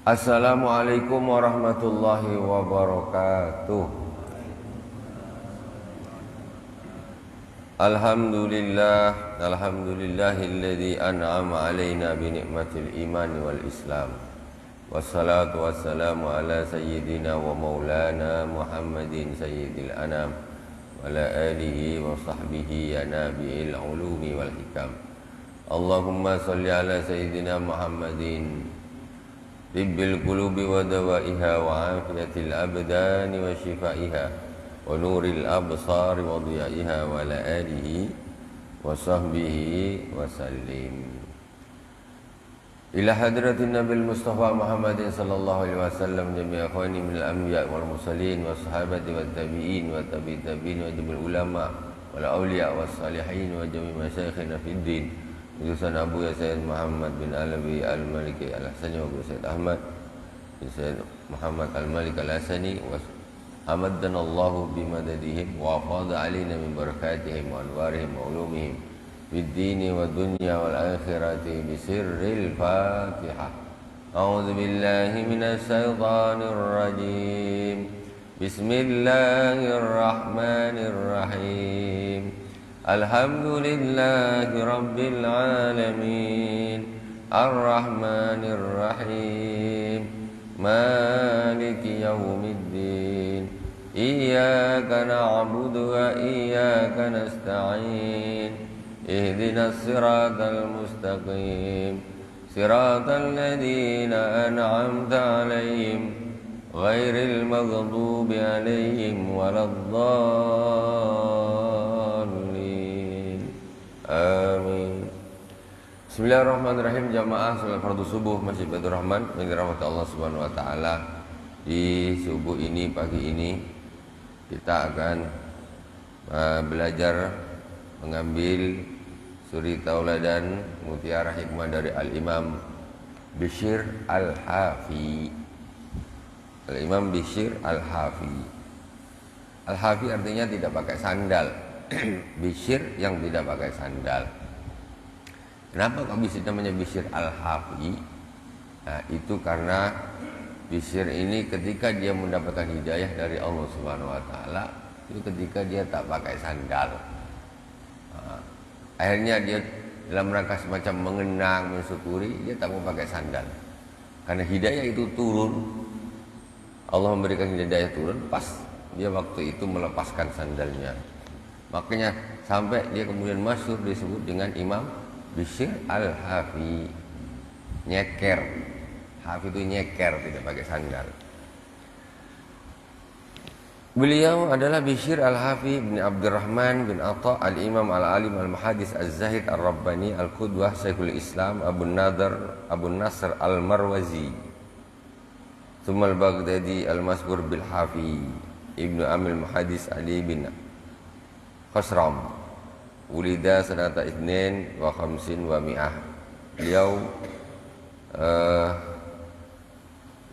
Assalamualaikum warahmatullahi wabarakatuh. Alhamdulillahilladzi an'ama alaina bi ni'matil iman wal islam. Wassalatu wassalamu ala sayyidina wa maulana Muhammadin sayyidil anam wa ala alihi wa sahbihi ya nabiil ulumi wal hikam. Allahumma salli ala sayyidina Muhammadin tibbil qulubi wa dawaiha wa afiyatil abdani wa shifaiha wa nuril absari wa diyaiha wa ala alihi wa sahbihi wa sallim. Ila hadratin Nabil Mustafa Muhammadin sallallahu alaihi wasallam jami'a akhwani minal anbiya wal mursalin wa sahabati wa tabi'in wa tabi'in tabi'in wa jami'ul ulama wal awliya was salihin wa jami' masyayikhina fid din. Utusan Abu ya Sayyid Muhammad bin Alawi Al-Maliki Al-Hasani wa Sayyid Ahmad bin Sayyid Muhammad Al-Malik Al-Hasani wa amadana Allahu bimadadihim wa afadha alina min barakatihim wa anwarihim wa ulumihim fid dini wa dunya wal akhirati bisirril Fatihah. A'udzu billahi minasy syaithanir rajim. Bismillahirrahmanirrahim. Alhamdulillahi rabbil alamin. Ar-Rahmanir Rahim. Maliki yaumiddin. Iyyaka na'budu wa iyyaka nasta'in. Ihdinas siratal mustaqim. Siratal ladzina an'amta 'alaihim ghairil maghdubi 'alaihim waladdallin. Amin. Bismillahirrahmanirrahim. Jamaah salat fardu subuh Masjid Baitur Rahman yang dirahmati Allah Subhanahu wa taala. Di subuh ini, pagi ini kita akan belajar mengambil suri tauladan mutiara hikmah dari Al-Imam Bishr Al-Hafi. Al-Imam Bishr Al-Hafi. Al-Hafi artinya tidak pakai sandal. Bishr yang tidak pakai sandal. Kenapa kok bisa namanya Bishr Al-Hafi? Nah, itu karena Bishr ini ketika dia mendapatkan hidayah dari Allah Subhanahu wa taala, itu ketika dia tak pakai sandal. Nah, akhirnya dia dalam rangka semacam mengenang, mensyukuri, dia tak mau pakai sandal. Karena hidayah itu turun, Allah memberikan hidayah turun pas dia waktu itu melepaskan sandalnya. Makanya sampai dia kemudian masyhur disebut dengan Imam Bishr Al-Hafi. Nyeker. Hafi itu nyeker, tidak pakai sandal. Beliau adalah Bishr Al-Hafi bin Abdurrahman bin Atha Al-Imam Al-Alim Al-Muhaddis Az-Zahid Ar-Rabbani Al-Qudwah Syekhul Islam Abu Nasr Al-Marwazi Tsumma Al-Baghdadi Al-Masbur Bil-Hafi Ibnu Amil Muhaddis Ali bin Khosram Ulida sanata Isnin wa khamsin wa mi'ah. Beliau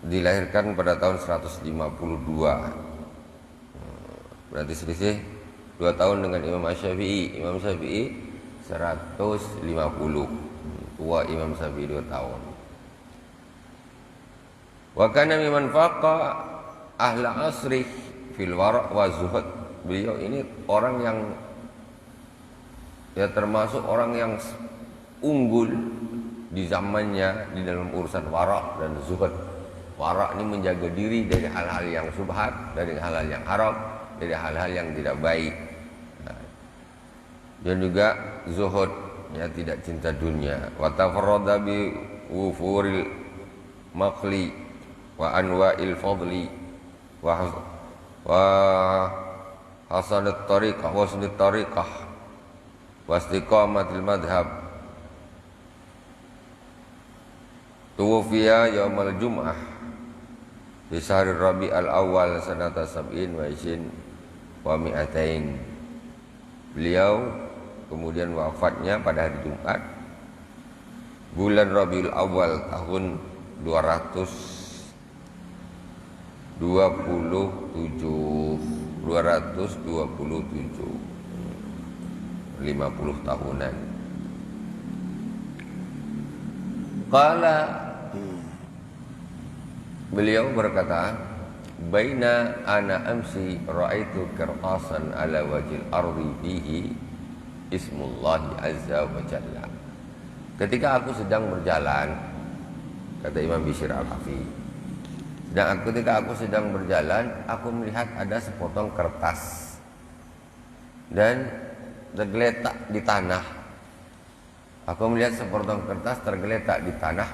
dilahirkan pada tahun 152. Berarti selisih 2 tahun dengan Imam Syafi'i. Imam Syafi'i 150. Tua Imam Syafi'i 2 tahun. Wa kana mimman faqa ahla asri fil wara' wa zuhud. Beliau ini orang yang termasuk orang yang unggul di zamannya di dalam urusan wara' dan zuhud. Wara' ini menjaga diri dari hal-hal yang subhat, dari hal-hal yang haram, dari hal-hal yang tidak baik. Dan juga zuhud, ya, tidak cinta dunia. Wa tafarrada bi wufuril maqli wa anwa'il fadli wa hasanat tariqah wa husnut tariqah wa istiqamatil madhab. Tuwfiya yaumal jum'ah di syahr Rabi'al Awal sanata sab'in wa isin wa mi'atain. Beliau kemudian wafatnya pada hari Jumat bulan Rabiul Awal tahun 227 50 tahunan. Qala, beliau berkata, baina ana amsi ra'aitu qirtasan ala wajhil ardi bihi ismullahi azza wa jalla. Ketika aku sedang berjalan, kata Imam Bishr Al-Hafi, ketika aku sedang berjalan, aku melihat ada sepotong kertas dan tergeletak di tanah. Aku melihat sepotong kertas tergeletak di tanah,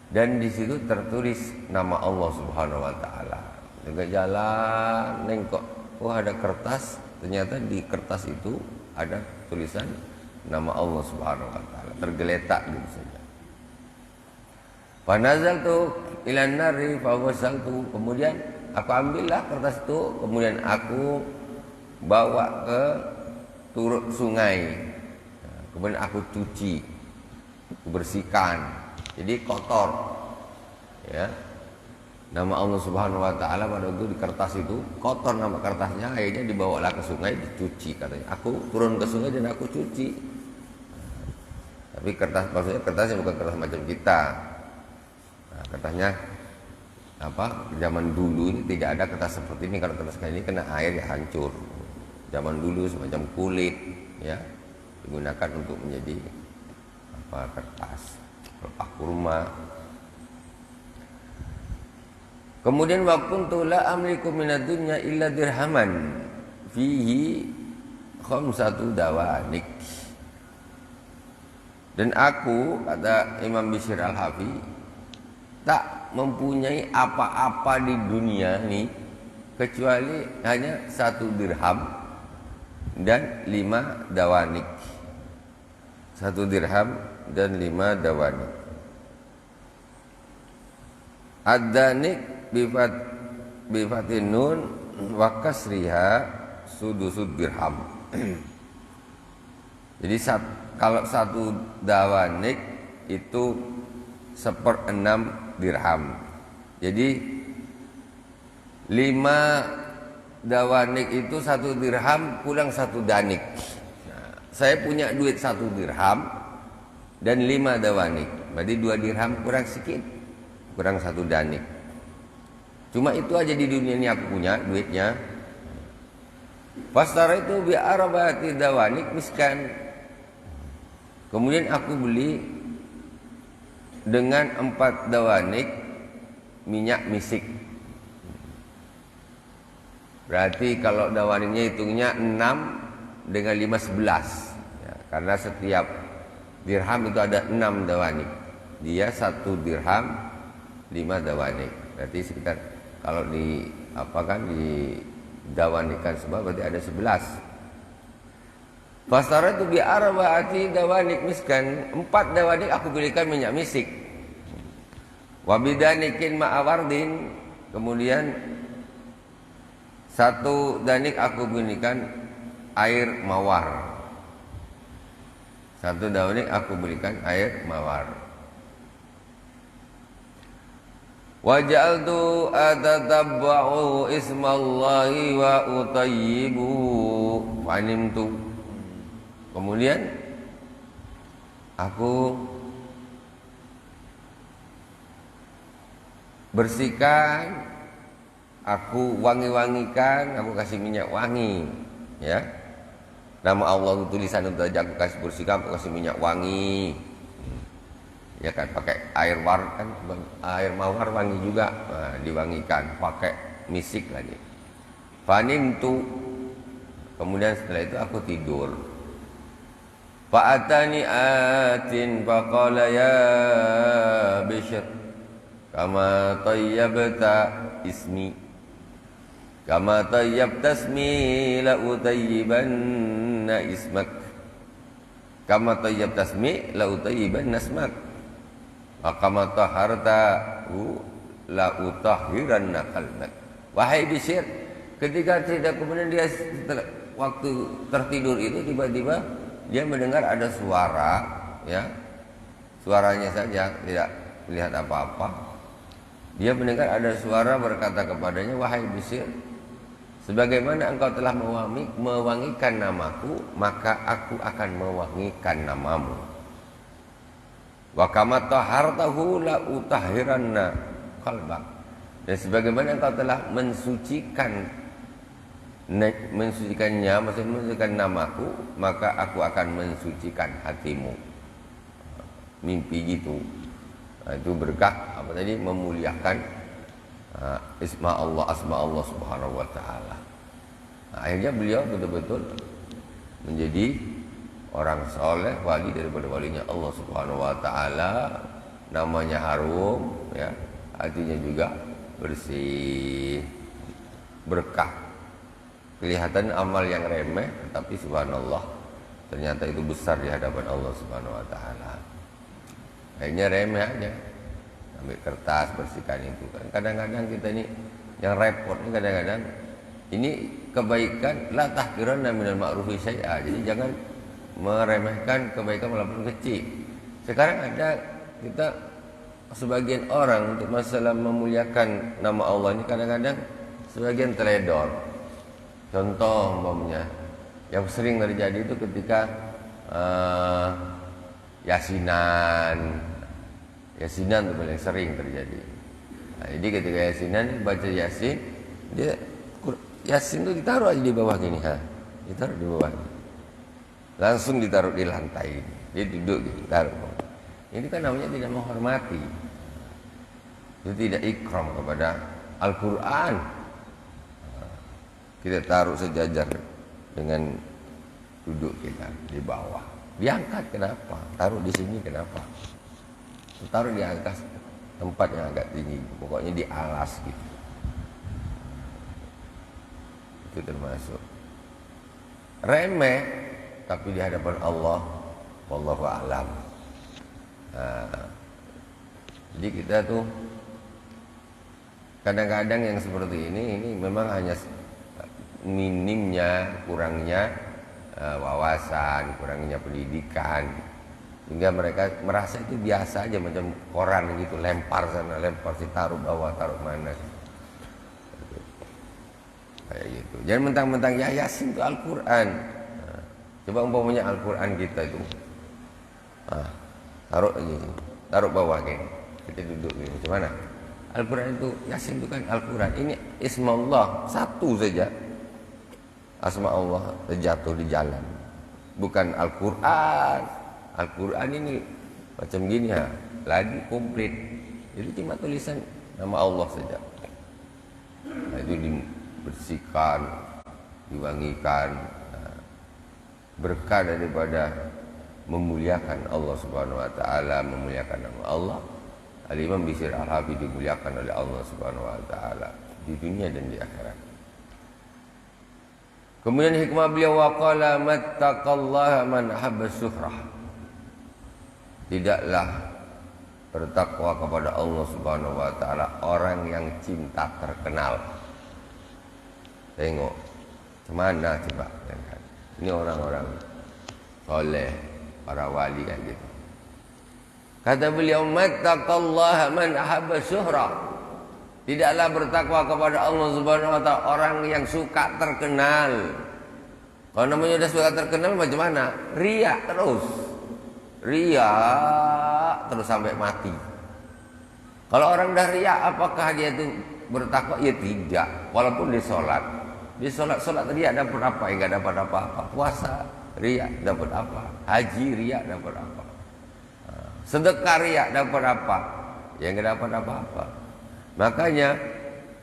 dan di situ tertulis nama Allah Subhanahu wa taala. Dengan jalan nengok, oh ada kertas, ternyata di kertas itu ada tulisan nama Allah Subhanahu wa taala, tergeletak gitu saja. Fa nazaltu ilan nari fa wasaltu, kemudian aku ambillah kertas itu, kemudian aku bawa ke turun sungai. Kemudian aku cuci, aku bersihkan. Jadi kotor, ya. Nama Allah Subhanahu Wa Taala pada itu di kertas itu kotor, nama kertasnya. Akhirnya dibawalah ke sungai, dicuci katanya. Aku turun ke sungai dan aku cuci. Tapi kertas, maksudnya kertasnya bukan kertas macam kita. Nah, kertasnya apa? Zaman dulu ini tidak ada kertas seperti ini. Kalau kertas kayak ini kena air ya hancur. Zaman dulu semacam kulit, ya, digunakan untuk menjadi apa, kertas pelepah kurma. Kemudian wa kuntu la amliku minad dunya illa dirhaman fihi khamsatu dawanik. Dan aku, kata Imam Bishr Al-Hafi, tak mempunyai apa-apa di dunia ini kecuali hanya 1 dirham dan 5 dawanik. 1 dirham dan 5 dawanik. Ad-danik bifatin nun wa kasriha sudusud dirham. Jadi kalau 1 dawanik itu 1/6 dirham. Jadi 5 dawanik itu 1 dirham kurang 1 danik. Nah, saya punya duit 1 dirham dan 5 dawanik. Berarti 2 dirham kurang sedikit, kurang 1 danik. Cuma itu aja di dunia ini aku punya duitnya. Fastara itu bi arba'ati dawanik miskan. Kemudian aku beli dengan 4 dawanik minyak misik. Berarti kalau dawaniknya hitungnya 6 dengan 5 11. Ya, karena setiap dirham itu ada 6 dawanik. Dia 1 dirham 5 dawanik. Berarti sekitar kalau di apa kan di dawanikan sebab berarti ada 11. Fastara itu bi arba'ati dawanik miskan. 4 dawanik aku belikan minyak misik. Wa bidanikin ma'awardin. Kemudian 1 danik aku belikan air mawar. 1 danik aku belikan air mawar. Wa ja'altu atatabba'u ismallahi wa utayyibu fanimtu. Kemudian aku bersihkan, aku wangi-wangikan, aku kasih minyak wangi, ya. Nama Allah tulisan itu aja aku kasih bersihkan, aku kasih minyak wangi. Ya kan, pakai air mawar wangi juga, nah, diwangikan, pakai misik lagi. Fanimtu. Kemudian setelah itu aku tidur. Fa'atani atin faqala ya Bishr kama tayyabta ismi kama tayyabta ismi la utayyibanna ismak kama tayyabta ismi la utayyibanna ismak wa kama taharta la utahhiranna qalbak. Wahai Bishr, ketika tidak kemudian dia waktu tertidur itu tiba-tiba dia mendengar ada suara, ya, suaranya saja, tidak melihat apa-apa. Dia mendengar ada suara berkata kepadanya, wahai Bishr, sebagaimana engkau telah mewangikan namaku, maka aku akan mewangikan namamu. Wa kama tahartahu la utahhiranna qalbak. Dan sebagaimana engkau telah mensucikannya, maksudnya mensucikan namaku, maka aku akan mensucikan hatimu. Mimpi gitu. Nah, itu berkah apa tadi? Memuliakan asma Allah Subhanahu wa taala. Nah, akhirnya beliau betul-betul menjadi orang soleh, wali daripada walinya Allah Subhanahu wa taala. Namanya harum, ya, hatinya juga bersih, berkah. Kelihatan amal yang remeh, tetapi subhanallah ternyata itu besar di hadapan Allah Subhanahu wa taala. Kayaknya remeh aja. Ambil kertas, bersihkan itu kan. Kadang-kadang kita ini yang repot ini kadang-kadang ini kebaikan la tahqiranna minal ma'rufi syai'a. Jadi jangan meremehkan kebaikan walaupun kecil. Sekarang ada kita sebagian orang untuk masalah memuliakan nama Allah ini kadang-kadang sebagian teledor. Contoh umpamanya yang sering terjadi itu ketika Yasinan itu paling sering terjadi. Nah, jadi ketika Yasinan baca Yasin, Yasin itu ditaruh aja di bawah gini, ditaruh di bawah. Langsung ditaruh di lantai. Dia duduk gitu, taruh. Ini kan namanya tidak menghormati. Itu tidak ikram kepada Al-Quran. Kita taruh sejajar dengan duduk kita di bawah. Diangkat kenapa? Taruh di sini kenapa? Taruh di atas tempat yang agak tinggi. Pokoknya di alas gitu. Itu termasuk remeh, tapi di hadapan Allah wallahu a'lam. Jadi kita tuh kadang-kadang yang seperti ini memang hanya minimnya, kurangnya wawasan, kurangnya pendidikan, hingga mereka merasa itu biasa aja, macam koran gitu, lempar sana, lempar sini, taruh bawah, taruh mana, kayak gitu. Jangan mentang-mentang ya Yasin itu Al-Quran. Coba umpamanya Al-Quran kita itu, taruh aja, taruh bawah kayak kita duduk gitu, macam mana? Al-Quran itu, Yasin itu kan Al-Quran. Ini Ismallah satu saja, asma Allah terjatuh di jalan, bukan Al-Quran. Al-Quran ini macam gini ya, lagi komplit. Jadi cuma tulisan nama Allah saja. Nah, itu dibersihkan, diwangikan, berkah daripada memuliakan Allah Subhanahu wa taala, memuliakan nama Allah. Al-Imam Bishr Al-Habib dimuliakan oleh Allah Subhanahu wa taala di dunia dan di akhirat. Kemudian hikmah beliau, waqala mattaqallaha man habba syuhrah. Tidaklah bertakwa kepada Allah Subhanahu wa taala orang yang cinta terkenal. Tengok kemana coba, kan? Ini orang-orang soleh, para wali kan gitu. Kata beliau, mattaqallaha man ahabba syuhra. Tidaklah bertakwa kepada Allah Subhanahu wa taala orang yang suka terkenal. Kalau namanya sudah suka terkenal macam mana? Riya terus. Riya terus sampai mati. Kalau orang dah riya, apakah dia itu bertakwa? Ya tidak. Walaupun dia sholat. Dia sholat riya dapat apa? Enggak dapat apa-apa. Puasa riya dapat apa? Haji riya dapat apa? Sedekah riya dapat apa? Ya enggak dapat apa-apa. Makanya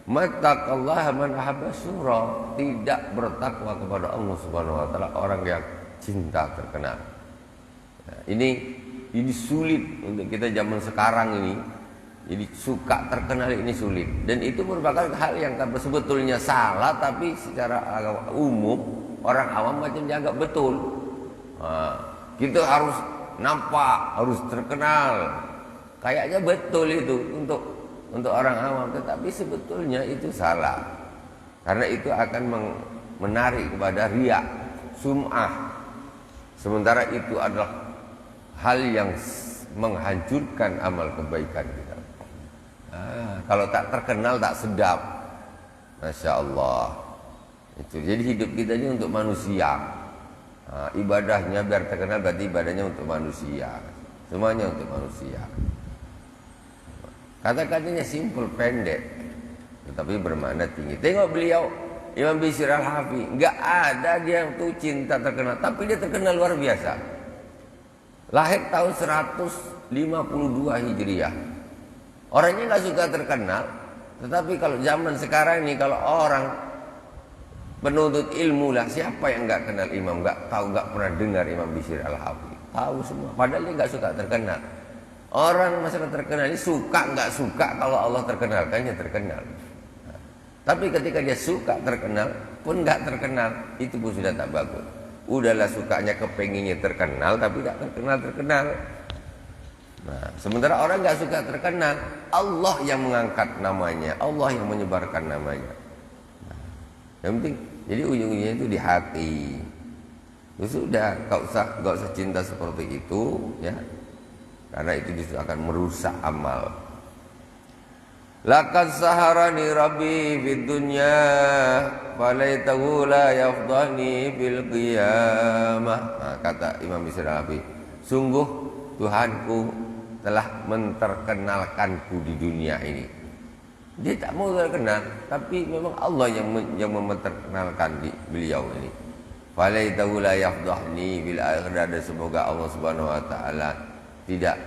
mattaqallaha man ahabba syuhra, tidak bertakwa kepada Allah Subhanahu wa taala orang yang cinta terkenal. Nah, ini sulit untuk kita zaman sekarang ini. Jadi suka terkenal ini sulit, dan itu merupakan hal yang sebetulnya salah, tapi secara umum orang awam macam dianggap betul. Kita harus nampak, harus terkenal, kayaknya betul itu untuk orang awam, tetapi sebetulnya itu salah, karena itu akan menarik kepada riya, sum'ah. Sementara itu adalah hal yang menghancurkan amal kebaikan kita. Kalau tak terkenal tak sedap. Masya Allah. Itu. Jadi hidup kita ini untuk manusia. Ibadahnya biar terkenal berarti ibadahnya untuk manusia. semuanya untuk manusia. Kata-katanya simple, pendek, tetapi bermakna tinggi. Tengok beliau Imam Bishr Al-Hafi, nggak ada dia tuh cinta terkenal, tapi dia terkenal luar biasa. Lahir tahun 152 Hijriah. Orangnya nggak suka terkenal, tetapi kalau zaman sekarang ini kalau orang penuntut ilmu lah, siapa yang nggak kenal Imam, nggak tahu, nggak pernah dengar Imam Bishr Al-Hafi? Tahu semua. Padahal dia nggak suka terkenal. Orang masalah terkenal ini suka nggak suka, kalau Allah terkenalkannya terkenal. Nah, tapi ketika dia suka terkenal pun nggak terkenal, itu pun sudah tak bagus. Udahlah sukanya kepenginnya terkenal, tapi nggak terkenal. Nah, sementara orang nggak suka terkenal, Allah yang mengangkat namanya, Allah yang menyebarkan namanya. Nah, yang penting, jadi ujung-ujungnya itu di hati. Ya sudah, gak usah cinta seperti itu, ya. Karena itu justru akan merusak amal. Laqad saharani rabbi fid dunya falaitahu la yafdhani bil qiyamah. Nah, kata Imam Bishr Al-Hafi, sungguh Tuhanku telah menterkenalkanku di dunia ini. Dia tak mau terkenal, tapi memang Allah yang memperkenalkan beliau ini. Falaitahu la yafdhani bil akhirah, dan semoga Allah Subhanahu wa taala tidak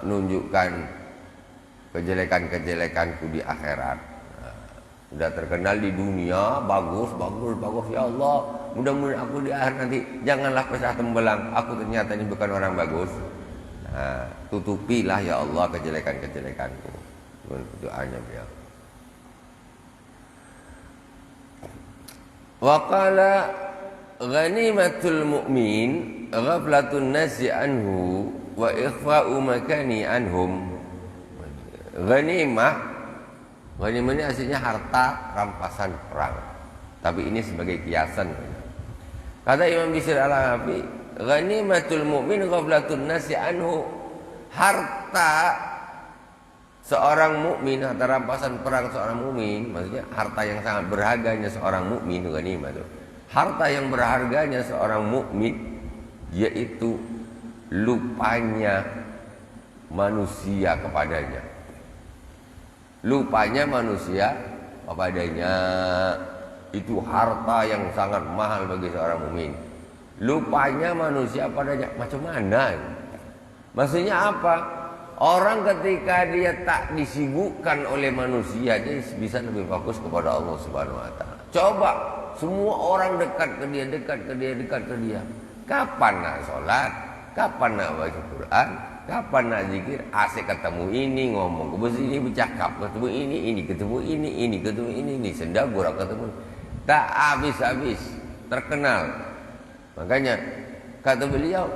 menunjukkan kejelekan-kejelekanku di akhirat. Sudah terkenal di dunia, bagus ya Allah. Mudah-mudahan aku di akhir nanti janganlah pecah tembelang, aku ternyata ini bukan orang bagus. Nah, tutupilah ya Allah kejelekan-kejelekanku. Doanya beliau. Wa qala ghanimatul mu'min ghaflatun nasi anhu wa ikhfa'u makani anhum. Ghanimah ini aslinya harta rampasan perang, tapi ini sebagai kiasan. Kata Imam Bishr Al-Hafi, ghanimatul mu'min ghaflatun nasi anhu, harta seorang mukmin, harta rampasan perang seorang mukmin, maksudnya harta yang sangat berharganya seorang mukmin, ghanimah itu. Harta yang berharganya seorang mukmin yaitu lupanya manusia kepadanya. Lupanya manusia kepadanya itu harta yang sangat mahal bagi seorang mukmin. Lupanya manusia padanya, macam mana? Maksudnya apa? Orang ketika dia tak disibukkan oleh manusia, dia bisa lebih fokus kepada Allah Subhanahu wa taala. Coba semua orang dekat ke dia. Kapan nak sholat? Kapan nak baca Quran? Kapan nak zikir? Asik ketemu ini, ngomong ke sini, bercakap, ketemu ini, sendagurau ketemu. Tak habis-habis, terkenal. Makanya kata beliau,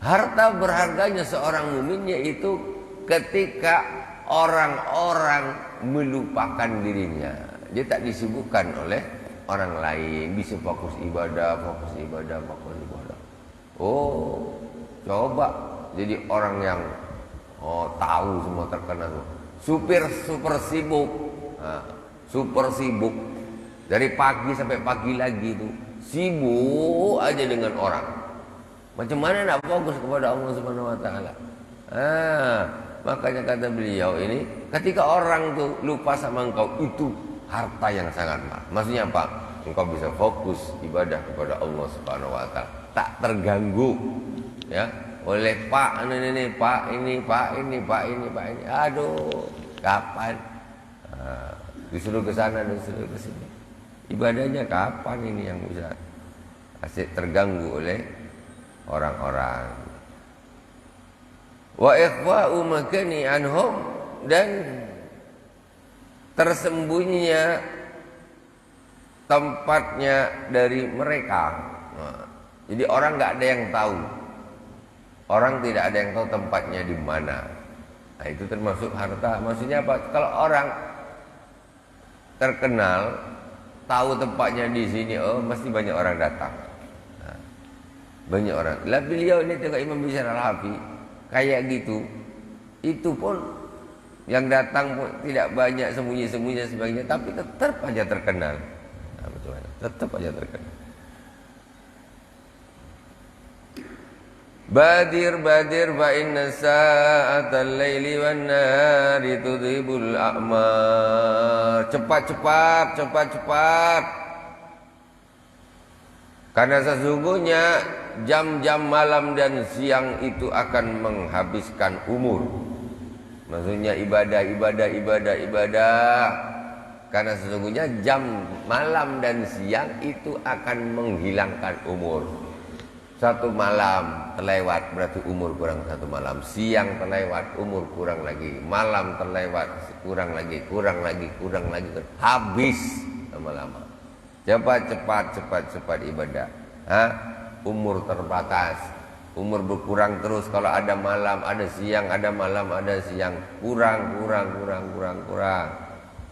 harta berharganya seorang mukmin yaitu ketika orang-orang melupakan dirinya. Dia tak disibukkan oleh orang lain, bisa fokus ibadah. Oh, coba jadi orang yang tahu semua, terkenal. Super sibuk. Nah, super sibuk. Dari pagi sampai pagi lagi itu sibuk aja dengan orang. Macam mana nak fokus kepada Allah Subhanahu wa taala? Makanya kata beliau ini, ketika orang tuh lupa sama engkau, itu harta yang sangat mahal. Maksudnya apa? Engkau bisa fokus ibadah kepada Allah Subhanahu wa taala, tak terganggu ya oleh pak ini. Aduh, kapan? Disuruh ke sana, disuruh ke sini. Ibadahnya kapan ini yang bisa asyik terganggu oleh orang-orang. Wa ikhfa'u makani anhum, dan tersembunyinya tempatnya dari mereka. Jadi orang nggak ada yang tahu. Orang tidak ada yang tahu tempatnya di mana. Nah, itu termasuk harta. Maksudnya apa? Kalau orang terkenal, tahu tempatnya di sini, mesti banyak orang datang. Nah, banyak orang. Lah beliau ini tengok Imam Bishr Al-Hafi kayak gitu. Itu pun yang datang pun tidak banyak, sembunyi-sembunyi sebagainya, tapi tetap aja terkenal. Nah, betul, tetap aja terkenal. Badir badir fa inna sa'atal laili wan nahari tudhibul a'mar. Cepat-cepat, cepat-cepat. Karena sesungguhnya jam-jam malam dan siang itu akan menghabiskan umur. Maksudnya ibadah. Karena sesungguhnya jam malam dan siang itu akan menghilangkan umur. Satu malam terlewat berarti umur kurang satu malam. Siang terlewat umur kurang lagi. Malam terlewat kurang lagi. Habis lama-lama. Cepat ibadah. Umur terbatas. Umur berkurang terus. Kalau ada malam, ada siang, ada malam, ada siang. Kurang.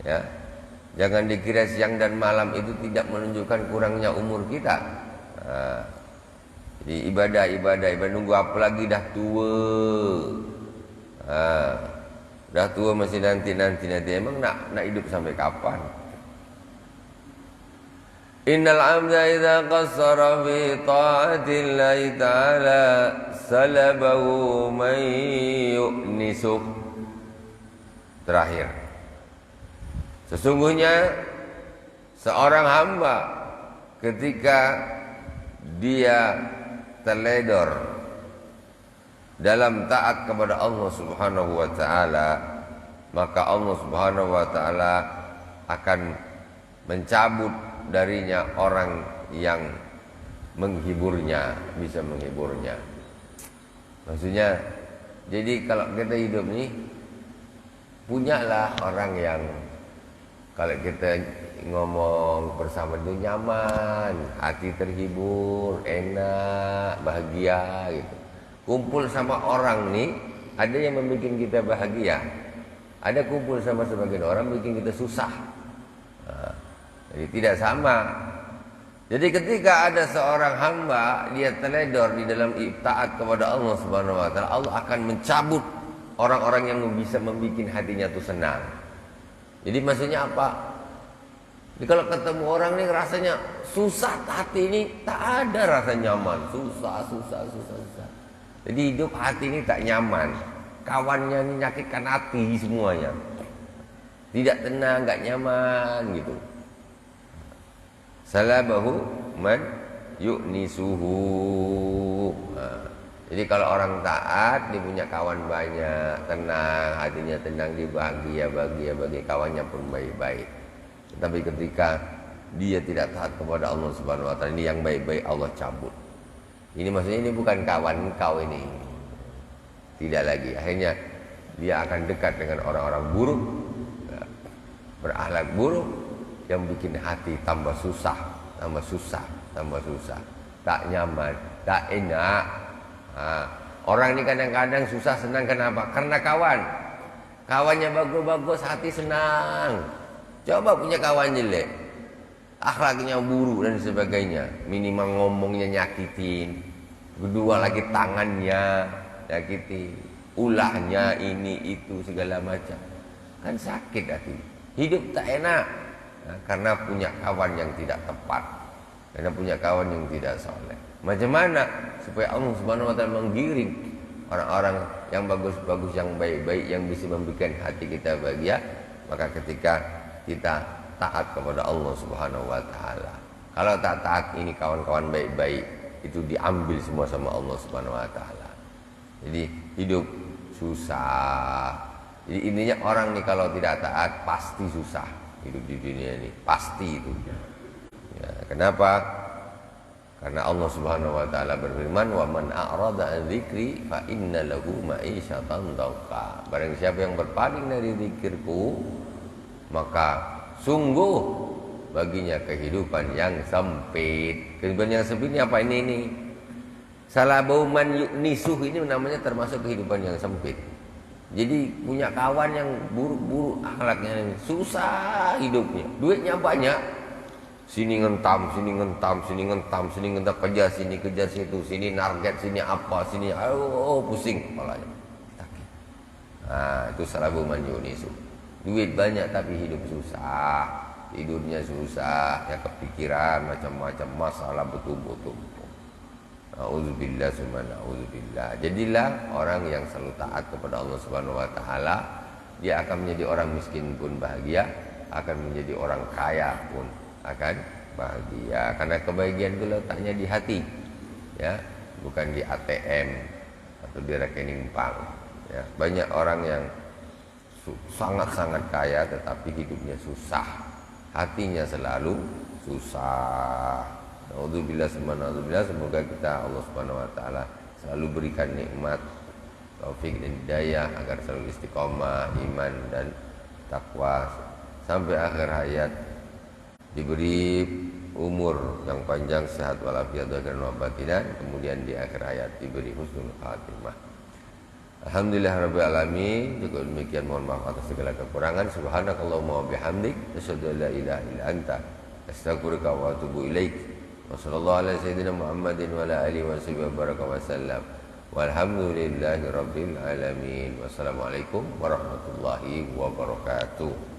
Ya. Jangan dikira siang dan malam itu tidak menunjukkan kurangnya umur kita. Jadi ibadah nunggu apa lagi dah tua. Dah tua masih nanti emang nak hidup sampai kapan? Innal 'abda idza qassara fi ta'atillahi ta'ala salabahu man yu'nisuk. Terakhir, sesungguhnya seorang hamba ketika dia teledor dalam taat kepada Allah Subhanahu wa taala, maka Allah Subhanahu wa taala akan mencabut darinya orang yang menghiburnya, bisa menghiburnya. Maksudnya, jadi kalau kita hidup nih, punyalah orang yang kalau kita ngomong bersama itu nyaman, hati terhibur, enak, bahagia gitu. Kumpul sama orang nih, ada yang membuat kita bahagia. Ada kumpul sama sebagian orang bikin kita susah. Jadi tidak sama. Jadi ketika ada seorang hamba dia teledor di dalam taat kepada Allah Subhanahu wa taala, Allah akan mencabut orang-orang yang bisa membuat hatinya tuh senang. Jadi maksudnya apa? Jadi kalau ketemu orang ini rasanya susah, hati ini tak ada rasa nyaman, susah. Jadi hidup hati ini tak nyaman. Kawannya ini nyakitkan hati semuanya. Tidak tenang, enggak nyaman gitu. Salabahu man yu'nisuhu. Jadi kalau orang taat, dia punya kawan banyak, tenang, hatinya tenang, dia bahagia, kawannya pun baik-baik. Tapi ketika dia tidak taat kepada Allah Subhanahu wa taala, ini yang baik-baik Allah cabut. Ini maksudnya ini bukan kawan kau ini. Tidak lagi. Akhirnya dia akan dekat dengan orang-orang buruk, berakhlak buruk yang bikin hati tambah susah. Tak nyaman, tak enak. Orang ini kadang-kadang susah senang kenapa? Karena kawannya bagus-bagus, hati senang. Coba punya kawan jelek, akhlaknya buruk dan sebagainya, minimal ngomongnya nyakitin, kedua lagi tangannya nyakitin, ulahnya ini itu segala macam, kan sakit hati, hidup tak enak. Karena punya kawan yang tidak tepat, karena punya kawan yang tidak soleh. Macam mana supaya Allah Subhanahu wa taala menggiring orang-orang yang bagus-bagus, yang baik-baik, yang bisa membuat hati kita bahagia? Maka ketika kita taat kepada Allah Subhanahu wa taala. Kalau tak taat, ini kawan-kawan baik-baik itu diambil semua sama Allah Subhanahu wa taala. Jadi hidup susah. Jadi intinya orang nih kalau tidak taat pasti susah hidup di dunia ini, pasti itu. Ya, kenapa? Karena Allah Subhanahu wa taala berfirman, "Wa man a'rada an dzikri fa inna lahu ma'isyatan dhanka." Barang siapa yang berpaling dari zikirku, maka sungguh baginya kehidupan yang sempit. Kehidupan yang sempit ini apa ini? Salabu man yu'nisuh ini namanya termasuk kehidupan yang sempit. Jadi punya kawan yang buruk-buruk akhlaknya, susah hidupnya, duitnya banyak, sini ngentam, kerja situ, sini target, sini apa, sini, pusing kepalanya. Nah, itu salabu man yu'nisuh. Duit banyak tapi hidup susah, tidurnya susah, ya kepikiran macam-macam masalah bertumpuk-tumpuk. Auzubillah summa auzubillah. Jadilah orang yang selalu taat kepada Allah Subhanahu wa taala. Dia akan menjadi orang miskin pun bahagia, akan menjadi orang kaya pun akan bahagia. Karena kebahagiaan itu letaknya di hati, ya, bukan di ATM atau di rekening bank. Ya, banyak orang yang sangat-sangat kaya tetapi hidupnya susah, hatinya selalu susah. Naudzubillah summa naudzubillah. Semoga kita Allah Subhanahu wa taala selalu berikan nikmat, taufik dan hidayah agar selalu istiqomah iman dan takwa sampai akhir hayat, diberi umur yang panjang, sehat walafiat dan wabatinan, kemudian di akhir hayat diberi husnul khatimah. Alhamdulillah rabbil alamin. Cukup demikian, mohon maaf atas segala kekurangan. Subhanakallahumma wa bihamdik, asyhadu an la ilaha illa anta, astaghfiruka wa atubu ilaik. Wassallallahu ala sayyidina Muhammadin wa ala alihi wa sahbihi wa baraka wa sallam. Walhamdulillahi rabbil alamin. Wassalamualaikum warahmatullahi wabarakatuh.